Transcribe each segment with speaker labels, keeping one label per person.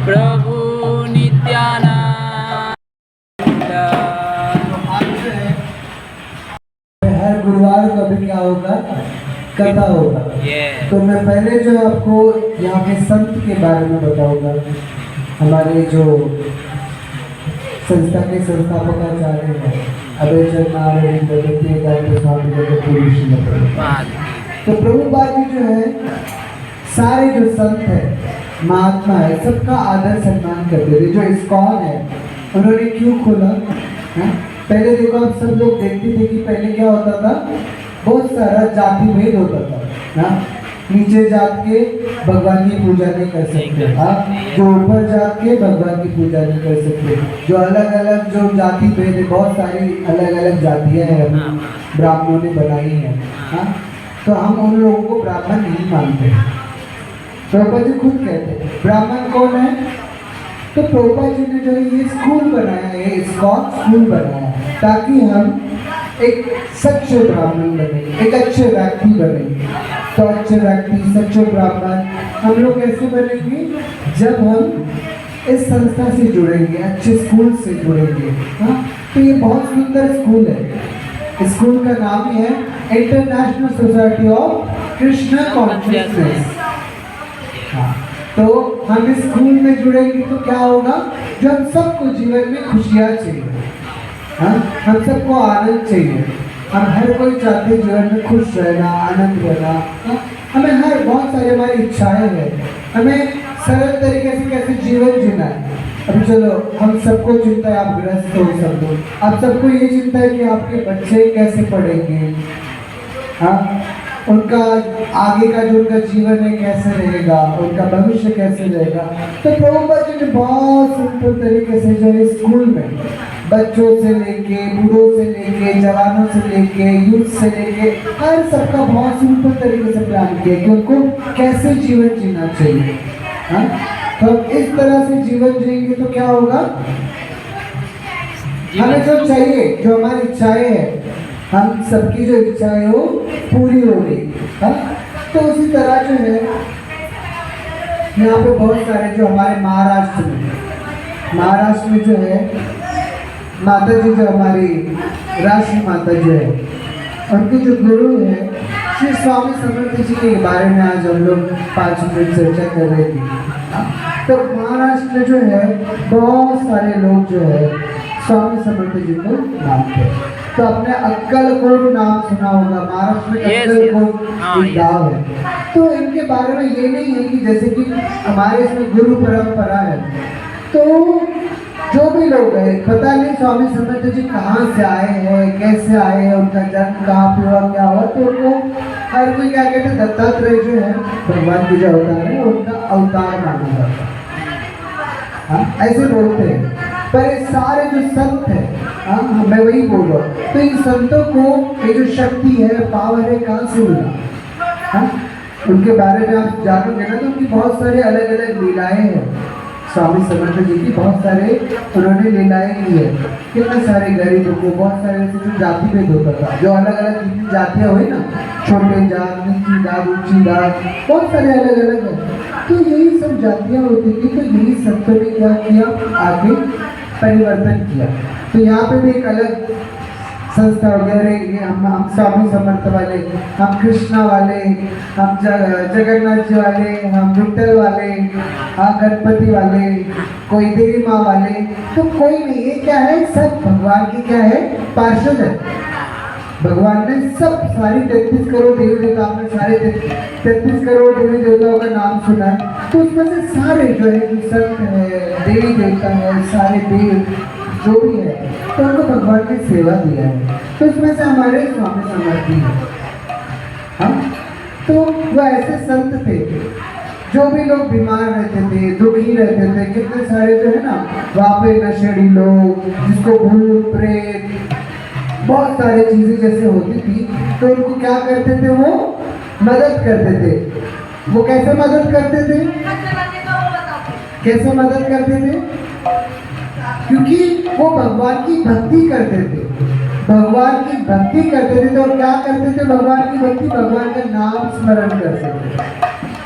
Speaker 1: प्रभु नित्यानंद।
Speaker 2: हर गुरुवार को अभी क्या होगा, कथा होगा। तो मैं पहले जो आपको यहाँ के संत के बारे में बताऊंगा। हमारे जो संस्था के संस्थापकाचार्य हैं अभय स्वामी तो प्रभुपाद जी जो है, सारे जो संत है, महात्मा है, सबका आदर सम्मान करते थे। जो इस्कॉन है उन्होंने क्यों खोला है? पहले देखो, आप सब लोग देखते थे कि पहले क्या होता था, बहुत सारा जाति भेद होता था ना। नीचे जात के भगवान की पूजा नहीं कर सकते, जो ऊपर जात के भगवान की पूजा नहीं कर सकते। जो अलग अलग जो जाति भेद है, बहुत सारी अलग अलग जातियां हैं ब्राह्मणों ने बनाई है। तो हम उन लोगों को ब्राह्मण नहीं मानते। प्रभुपाद जी खुद कहते हैं ब्राह्मण कौन है। तो प्रभुपाद जी ने जो है ये स्कूल बनाया है, इस्कॉन स्कूल बनाया है, ताकि हम एक सच्चे ब्राह्मण बने, एक अच्छे व्यक्ति बने। तो अच्छे व्यक्ति, सच्चे ब्राह्मण हम लोग कैसे बनेंगे, जब हम इस संस्था से जुड़ेंगे, अच्छे स्कूल से जुड़ेंगे। तो ये बहुत सुंदर स्कूल है। स्कूल का नाम ही है international society of Krishna consciousness. तो हम इस स्कूल में जुड़ेंगे तो क्या होगा, जो हम सबको जीवन में खुशियाँ चाहिए, हम सबको आनंद चाहिए। हम हर कोई चाहते हैं जीवन में खुश रहना, आनंद रहना। हमें हर बहुत सारी हमारी इच्छाएं हैं, हमें सरल तरीके से कैसे जीवन जीना है। अभी चलो, हम सबको चिंता है, आप ग्रस्त हो सब लोग, आप सबको ये चिंता है कि आपके बच्चे कैसे पढ़ेंगे, उनका आगे का जो उनका जीवन है कैसे रहेगा, उनका भविष्य कैसे रहेगा। तो प्रभुपाद जी ने बहुत सिंपल तरीके से जो स्कूल में बच्चों से लेके, बूढ़ों से लेके, जवानों से लेके, यूथ से लेके, हर सबका बहुत सिंपल तरीके से प्लान किया कि उनको कैसे जीवन जीना चाहिए। तो इस तरह से जीवन जिएंगे तो क्या होगा, हमें जो चाहिए, जो हमारी इच्छाएं हैं, हम सबकी जो इच्छाएं हो पूरी होगी। तो उसी तरह जो है यहाँ पे बहुत सारे जो हमारे महाराष्ट्र में जो है माता जी, जो हमारी राष्ट्रीय माता जी है, उनके जो गुरु है श्री स्वामी समर्थ जी के बारे में आज हम लोग 5 मिनट चर्चा कर रहे थे। तो महाराष्ट्र में जो है बहुत सारे लोग जो है स्वामी समर्थ जी को मानते हैं। तो आपने अक्कलकोट नाम सुना होगा, महाराष्ट्र में अक्कलकोट एक गाँव है। तो इनके बारे में ये नहीं है कि जैसे कि हमारे इसमें गुरु परंपरा है, तो जो भी लोग हैं, पता नहीं स्वामी समर्थ जी कहाँ से आए हैं, कैसे आए हैं, उनका जन्म कहाँ पे हुआ, क्या हुआ। तो उनको हर कोई क्या कहते हैं, दत्तात्रेय जो है भगवान की जो अवतार है, उनका अवतार माना जाता है, ऐसे बोलते हैं। पर ये सारे जो संत है, मैं वही बोल रहा हूँ, तो इन संतों को ये जो शक्ति है, पावर है, कहाँ से मिला। उनके बारे में आप जानोगे ना, तो उनकी बहुत सारे अलग अलग लीलाएं हैं। स्वामी समर्थ जी की बहुत सारे उन्होंने लीलाएं की है। कितने सारे गरीबों को, बहुत सारे ऐसे जो जाति भेद होता था, जो अलग अलग जितनी जातियाँ हुई ना, छोटे जात, नीची जात, ऊंची जात, बहुत सारे अलग अलग है। तो यही सब जातियाँ होती थी। तो यही संतों ने क्या किया, आगे परिवर्तन किया। तो यहाँ पे भी एक अलग संस्था वगैरह, हम स्वामी समर्थ वाले, हम कृष्णा वाले, हम जगन्नाथ जी वाले, हम विठल वाले, हम गणपति वाले, कोई देवी माँ वाले, तो कोई नहीं। ये क्या है, सब भगवान की क्या है, पार्षद है। भगवान ने सब सारी 33 करोड़ देवी देवता, आपने सारे 33 करोड़ देवी देवताओं का नाम सुना है। तो उसमें से सारे जो है, जो संत है, देवी देवता है, सारे देव जो भी है, तो उनको भगवान ने सेवा दिया है। तो उसमें से हमारे स्वामी समर्थ है। तो वो ऐसे संत थे, जो भी लोग बीमार रहते थे, दुखी रहते थे, कितने सारे जो है ना वहाँ पे नशेड़ी लोग, जिसको भूत प्रेत बहुत सारी चीजें जैसे होती थी, तो उनको क्या करते थे, वो मदद करते थे। वो कैसे मदद करते थे? कैसे मदद करते थे? क्योंकि वो भगवान की भक्ति करते थे। भगवान की भक्ति करते थे तो क्या करते थे? भगवान की भक्ति, भगवान का नाम स्मरण करते थे।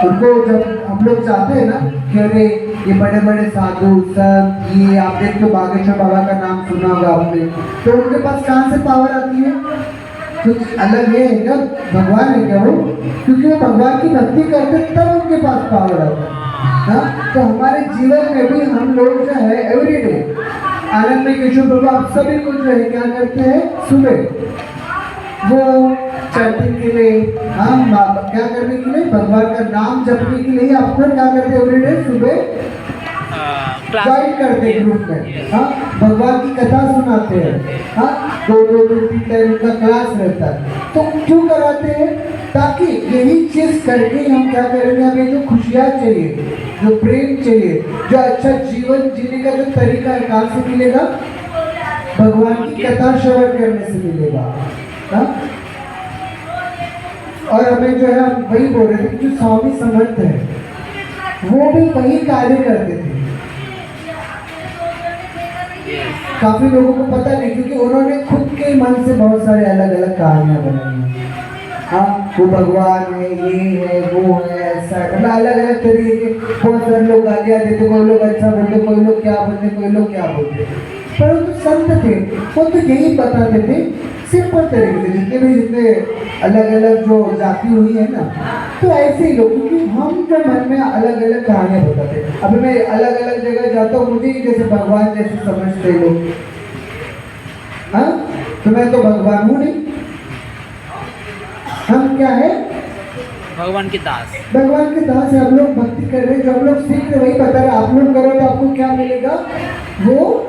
Speaker 2: उनको जब हम लोग चाहते हैं ना कि अरे ये बड़े बड़े साधु संत, ये आप देख तो बागेश्वर बाबा का नाम सुना होगा आपने, तो उनके पास कहाँ से पावर आती है? कुछ अलग है क्या? भगवान है क्या वो? क्योंकि वो भगवान की भक्ति करते तब उनके पास पावर आता है। हाँ, तो हमारे जीवन में भी हम लोग जो है एवरीडे आनंद में किशोर प्रभु आप सभी को जो है क्या करते हैं? सुबह वो चैंटिंग के लिए, हम क्या करने के लिए? भगवान का नाम जपने के लिए आपको क्या करते हैं? एवरीडे सुबह ज्वाइन करते हैं ग्रुप में। हाँ, भगवान की कथा सुनाते हैं। हाँ, 2-2-3 टाइम का क्लास रहता है। तो क्यों कराते हैं? ताकि यही चीज करके हम क्या करेंगे? हमें जो खुशियाँ चाहिए, जो प्रेम चाहिए, जो अच्छा जीवन जीने का जो तरीका है, कहाँ से मिलेगा? भगवान की कथा श्रवण करने से मिलेगा। हाँ? और हमें जो है हम वही बोल रहे थे कि जो स्वामी समर्थ है वो भी वही कार्य करते थे। काफी लोगों को पता नहीं, क्योंकि उन्होंने खुद के मन से बहुत सारे अलग अलग कहानियां बनाई हैं। हाँ, वो भगवान है, ये है, वो है, ऐसा है, मतलब अलग अलग तरीके के। बहुत सारे लोग गालियां देते, कोई लोग अच्छा बोलते, कोई लोग क्या बोलते, कोई लोग क्या बोलते। पर वो तो संत थे, वो तो यही बताते थे सिंपल तरीके से। जितने अलग अलग जो जाति हुई है ना, तो ऐसे ही लोग, क्योंकि हम जो मन में अलग अलग कहानियां बताते। अभी मैं अलग अलग जगह जाता हूँ, मुझे ही जैसे भगवान जैसे समझते लोग। हाँ, तो मैं तो भगवान हूँ नहीं। हम क्या है?
Speaker 1: भगवान के दास।
Speaker 2: भगवान के दास है। हम लोग भक्ति कर रहे हैं, जो हम लोग सीख रहे वही बता रहे। आप लोग करो तो आपको क्या मिलेगा? वो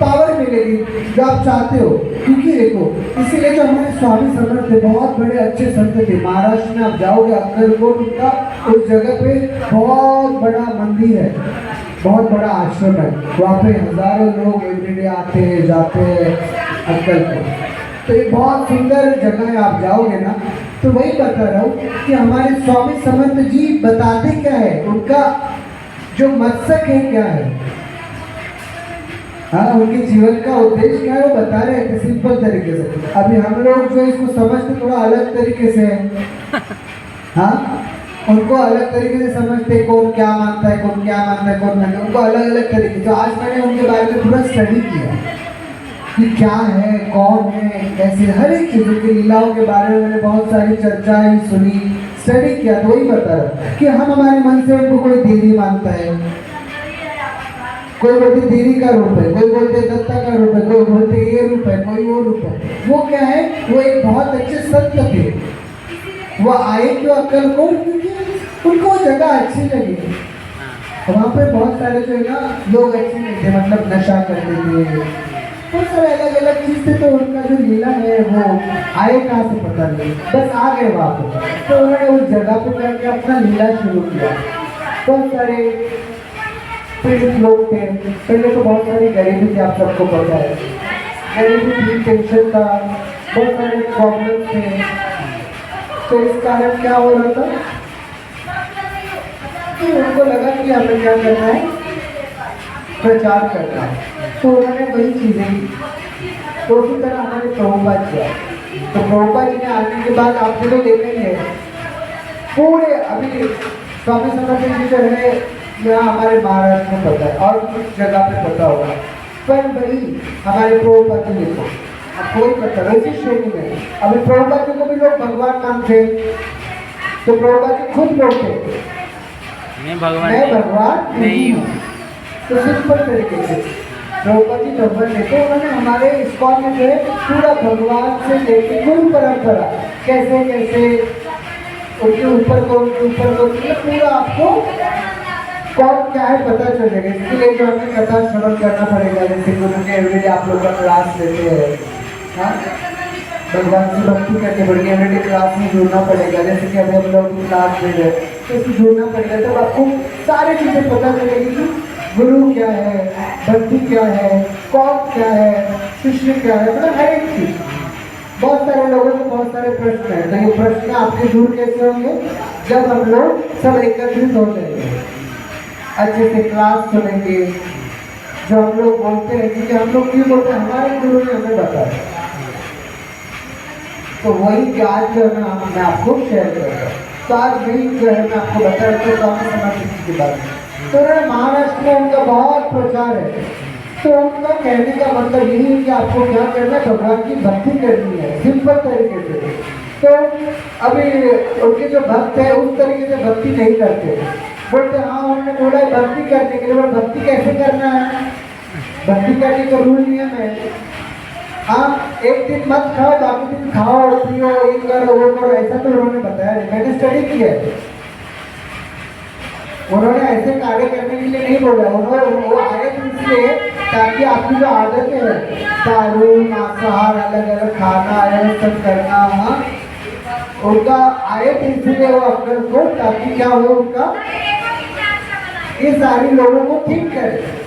Speaker 2: पावर मिलेगी जो आप चाहते हो। क्योंकि देखो, इसीलिए जो हमारे स्वामी समर्थ थे, बहुत बड़े अच्छे संत थे। महाराष्ट्र में आप जाओगे, अक्कलकोट उनका उस जगह पे बहुत बड़ा मंदिर है, बहुत बड़ा आश्रम है। वहाँ पे हजारों लोग एवरीडे आते हैं, जाते हैं अक्कलकोट। तो ये बहुत सुंदर जगह है। आप जाओगे ना, तो वही बता रहा हूँ कि हमारे स्वामी समर्थ जी बताते क्या है, उनका जो मकसद है क्या है। हाँ, उनके जीवन का उद्देश्य क्या है वो बता रहे हैं सिंपल तरीके से। अभी हम लोग जो इसको समझते थोड़ा अलग तरीके से है। हाँ, उनको अलग तरीके से समझते, कौन क्या मानता है, कौन क्या मानता है, कौन मानता है, उनको अलग अलग तरीके। तो आज मैंने उनके बारे में पूरा स्टडी किया कि क्या है, कौन है, कैसे, हर एक चीज़ की लीलाओं के बारे में मैंने बहुत सारी चर्चाएं सुनी, स्टडी किया। तो वही बता रहा कि हम हमारे मन से उनको कोई देवी मानता है, कोई बोलते देवी का रूप है, कोई बोलते दत्ता का रूप है, कोई बोलते ये रूप है, कोई वो रूप है। वो क्या है? वो एक बहुत अच्छे संत थे। वो आए क्यों अक्कलकोट? क्योंकि उनको वो जगह अच्छी लगी। वहाँ पे बहुत सारे जो है ना लोग अच्छे नहीं थे, मतलब नशा करते थे, बहुत सारे अलग अलग चीज थे। तो उनका जो लीला है वो आए कहाँ से पता नहीं, बस आ गए वहाँ पे। तो उन्होंने उस जगह पे जाके अपना लीला शुरू किया। बहुत सारे पीड़ित लोग थे। पहले तो बहुत सारी गरीबी थी, आप सबको पता है, गरीबी थी, टेंशन था, बहुत सारे प्रॉब्लम थे। तो इस कारण क्या हो रहा था कि उनको लगा कि हमें क्या करना है? प्रचार करना है। तो उन्होंने वही चीजें की। तो उसी तरह हमारे प्रभुपाद जी आए। तो प्रभुपाद जी ने आने के बाद आपने तो देखा ही है, पूरे अभी स्वामी समर्थ जी जो है यहाँ हमारे महाराष्ट्र में पता है और कुछ जगह पे पता होगा, पर वही हमारे प्रभुपाद जी देखो अब कोई पता वैसी श्रेणी में। अभी प्रभुपाद जी को भी लोग भगवान मानते, तो प्रभुपाद जी खुद बोलते मैं भगवान नहीं हूँ। तो सिंपल तरीके से प्रभुपाद जी भगवान ने, तो उन्होंने हमारे इस्कॉन में जो है पूरा भगवान से लेके गुरु परंपरा कैसे कैसे उनके ऊपर को पूरा आपको कौन क्या है पता चलेगा। इसके लिए जो हमें कथा श्रवण करना पड़ेगा। जैसे गुरु के एवरीडे आप लोग का क्लास लेते हैं, हाँ, भगवान की भक्ति करके बढ़िया एवरीडे क्लास में जुड़ना पड़ेगा। जैसे कि अभी हम लोग क्लास ले रहे हैं, तो इसमें जुड़ना पड़ेगा। तब आपको सारी चीज़ें पता चलेगी कि गुरु क्या है, भक्ति क्या है, कौन क्या है, शिष्य क्या है, मतलब हर एक चीज़ बहुत सारे लोगों को बहुत सारे प्रश्न हैं, तो ये प्रश्न आपके दूर कैसे होंगे जब हम लोग सब एकत्रित हो जाएंगे, अच्छे से क्लास सुनेंगे। जो हम लोग बोलते हैं कि हम लोग क्यों बोलते हैं, हमारे गुरु ने हमें बताया, तो वही ज्ञान जो है ना मैं आपको शेयर करूँगा। तो आज वही जो है मैं आपको बता रहा हूँ स्वामी समाधि के बारे में। तो महाराष्ट्र में उनका बहुत प्रचार है, तो उनका कहने का मतलब यही है कि आपको क्या करना है, भगवान की भक्ति करनी है सिंपल तरीके से। तो अभी उनके जो भक्त है उस तरीके से भक्ति नहीं करते, बोलते हाँ उन्होंने बोला है भक्ति करने के लिए, भक्ति कैसे करना है, भक्ति करने का रूल नियम है। हाँ एक दिन मत खाओ, बाकी दिन खाओ पियो, ये करो वो करो, ऐसा तो उन्होंने बताया नहीं, मैंने स्टडी किया है। उन्होंने ऐसे कार्य करने के लिए नहीं बोला, उन्होंने वो आए थे इसलिए ताकि आपकी जो आदत है दारू मांसाहार अलग अलग खाना है सब करना, हाँ उनका आए थे इसलिए वो अक्सर को, ताकि क्या हो उनका ये सारी लोगों को ठीक करे।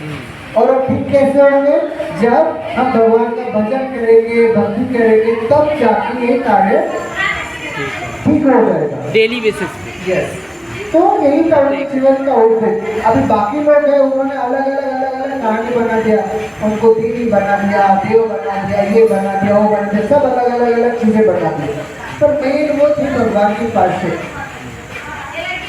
Speaker 2: और वो ठीक कैसे होंगे, जब हम भगवान का भजन करेंगे भक्ति करेंगे तब जाके ये कार्य ठीक हो जाएगा
Speaker 1: डेली बेसिस पे।
Speaker 2: यस, तो यही था उनके जीवन का उद्देश्य। अभी बाकी लोग हैं उन्होंने अलग अलग कहानी बना दिया, उनको देवी बना दिया, देव बना दिया, ये बना दिया, वो बना दिया, सब अलग अलग चीजें बना दी। पर मेन वो थी भगवान की पार्षद,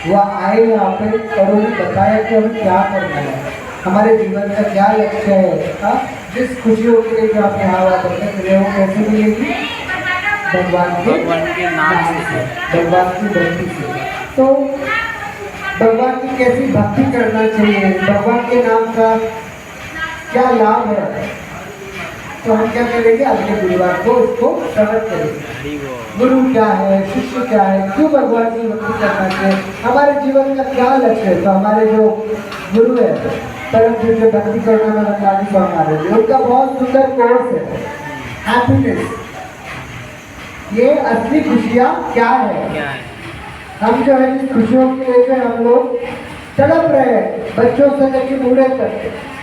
Speaker 2: वह आए यहाँ पे और उन्हें बताया कि हमें क्या करना है, हमारे जीवन का क्या लक्ष्य है। हाँ जिस खुशियों के लिए जो आप यहाँ हुआ करते थे वो कैसे मिलेगी, भगवान के नाम से, भगवान की भक्ति से। तो भगवान की कैसी भक्ति करना चाहिए, भगवान के नाम का क्या लाभ है, तो हम क्या करेंगे अगले गुरुवार को उसको श्रवण करेंगे। गुरु क्या है, शिष्य क्या है, क्यों भगवान की भक्ति करना चाहिए, हमारे जीवन का क्या लक्ष्य है। तो हमारे जो गुरु है परम पूज्य भक्ति करना में बताने को हमारे लिए उनका बहुत सुंदर कोर्स है हैप्पीनेस, ये असली खुशियाँ क्या है। हम जो है जिस खुशियों के लिए जो हम लोग तड़प रहे हैं बच्चों से लेकर बूढ़े तक,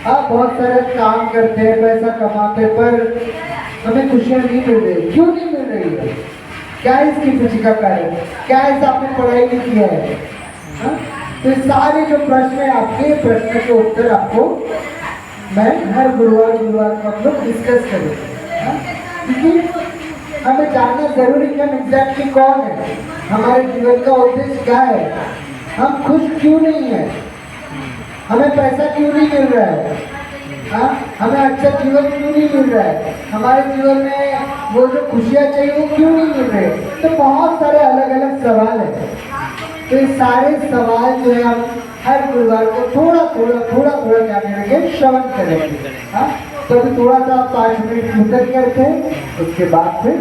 Speaker 2: आप बहुत सारे काम करते हैं पैसा कमाते, पर हमें खुशियाँ नहीं मिल रही, क्यों नहीं मिल रही है, क्या इसकी खुशी का कारण, क्या ऐसा आपने पढ़ाई नहीं किया है। हा? तो सारे जो प्रश्न है आपके प्रश्न के उत्तर आपको मैं हर गुरुवार को आप लोग डिस्कस करेंगे, क्योंकि हमें जानना जरूरी कि हम एग्जैक्टली कौन है, हमारे जीवन का उद्देश्य क्या है, हम खुश क्यों नहीं है, हमें पैसा क्यों नहीं मिल रहा है, हाँ हमें अच्छा जीवन क्यों नहीं मिल रहा है, हमारे जीवन में वो जो खुशियाँ चाहिए वो क्यों नहीं मिल रहे। तो बहुत सारे अलग अलग सवाल हैं, तो ये सारे सवाल जो है हम हर गुरुवार को थोड़ा थोड़ा क्या करेंगे, श्रवण करेंगे। हाँ तो अभी थोड़ा सा 5 मिनट कीर्तन करते हैं, उसके बाद फिर